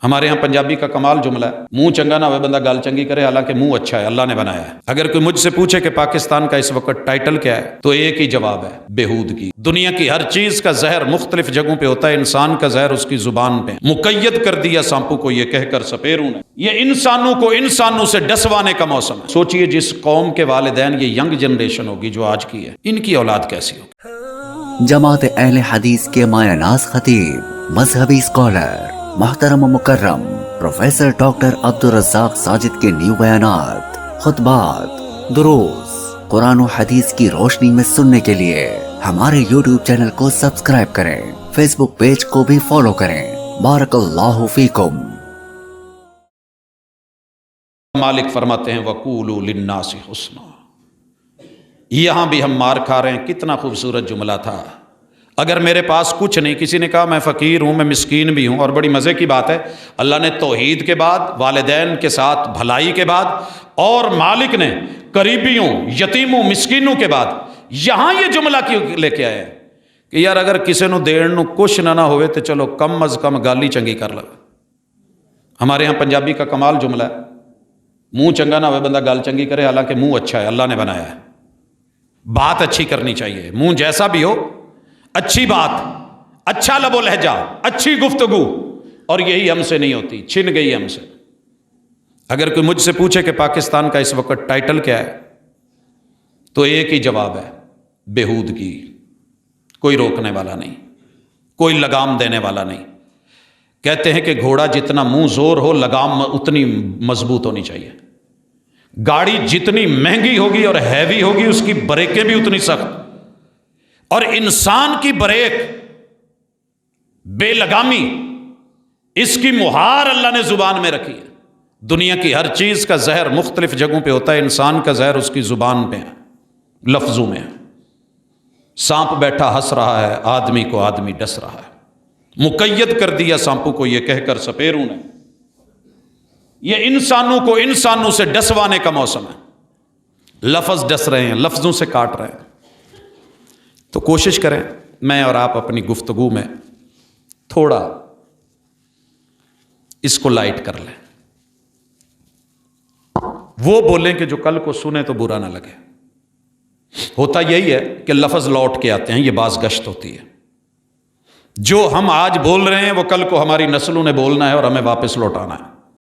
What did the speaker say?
ہمارے ہاں پنجابی کا کمال جملہ ہے، منہ چنگا نہ ہوئے بندہ گل چنگی کرے، حالانکہ منہ اچھا ہے، اللہ نے بنایا ہے۔ اگر کوئی مجھ سے پوچھے کہ پاکستان کا اس وقت ٹائٹل کیا ہے تو ایک ہی جواب ہے، بےہودگی۔ دنیا کی ہر چیز کا زہر مختلف جگہوں پہ ہوتا ہے، انسان کا زہر اس کی زبان پہ۔ مقید کر دیا سانپو کو یہ کہہ کر سپیروں نے، یہ انسانوں کو انسانوں سے ڈسوانے کا موسم ہے۔ سوچئے جس قوم کے والدین، یہ ینگ جنریشن ہوگی جو آج کی ہے، ان کی اولاد کیسی ہوگی؟ جماعت اہل حدیث کے مایہ ناز خطیب، مذہبی اسکالر، محترم و مکرم پروفیسر ڈاکٹر عبدالرزاق ساجد کے نیو بیانات، خطبات، دروس قرآن و حدیث کی روشنی میں سننے کے لیے ہمارے یوٹیوب چینل کو سبسکرائب کریں، فیس بک پیج کو بھی فالو کریں۔ بارک اللہ فیکم۔ مالک فرماتے ہیں وَقُولُوا لِلنَّاسِ حُسْنًا۔ یہاں بھی ہم مار کھا رہے ہیں، کتنا خوبصورت جملہ تھا۔ اگر میرے پاس کچھ نہیں، کسی نے کہا میں فقیر ہوں، میں مسکین بھی ہوں، اور بڑی مزے کی بات ہے، اللہ نے توحید کے بعد، والدین کے ساتھ بھلائی کے بعد، اور مالک نے قریبیوں، یتیموں، مسکینوں کے بعد یہاں یہ جملہ کیوں لے کے آئے کہ یار اگر کسی نو دین نو کچھ نہ ہوئے تو چلو کم از کم گالی چنگی کر لو۔ ہمارے ہاں پنجابی کا کمال جملہ ہے، منہ چنگا نہ ہوئے بندہ گل چنگی کرے، حالانکہ منہ اچھا ہے، اللہ نے بنایا ہے۔ بات اچھی کرنی چاہیے، منہ جیسا بھی ہو، اچھی بات، اچھا لب و لہجہ، اچھی گفتگو، اور یہی ہم سے نہیں ہوتی، چھن گئی ہم سے۔ اگر کوئی مجھ سے پوچھے کہ پاکستان کا اس وقت ٹائٹل کیا ہے تو ایک ہی جواب ہے، بےہودگی۔ کوئی روکنے والا نہیں، کوئی لگام دینے والا نہیں۔ کہتے ہیں کہ گھوڑا جتنا منہ زور ہو، لگام اتنی مضبوط ہونی چاہیے۔ گاڑی جتنی مہنگی ہوگی اور ہیوی ہوگی، اس کی بریکیں بھی اتنی سخت، اور انسان کی بریک بے لگامی، اس کی مہار اللہ نے زبان میں رکھی ہے۔ دنیا کی ہر چیز کا زہر مختلف جگہوں پہ ہوتا ہے، انسان کا زہر اس کی زبان پہ ہے، لفظوں میں ہے۔ سانپ بیٹھا ہنس رہا ہے، آدمی کو آدمی ڈس رہا ہے۔ مقید کر دیا سانپو کو یہ کہہ کر سپیروں نے، یہ انسانوں کو انسانوں سے ڈسوانے کا موسم ہے۔ لفظ ڈس رہے ہیں، لفظوں سے کاٹ رہے ہیں۔ تو کوشش کریں میں اور آپ اپنی گفتگو میں تھوڑا اس کو لائٹ کر لیں، وہ بولیں کہ جو کل کو سنیں تو برا نہ لگے۔ ہوتا یہی ہے کہ لفظ لوٹ کے آتے ہیں، یہ باز گشت ہوتی ہے۔ جو ہم آج بول رہے ہیں وہ کل کو ہماری نسلوں نے بولنا ہے اور ہمیں واپس لوٹانا ہے۔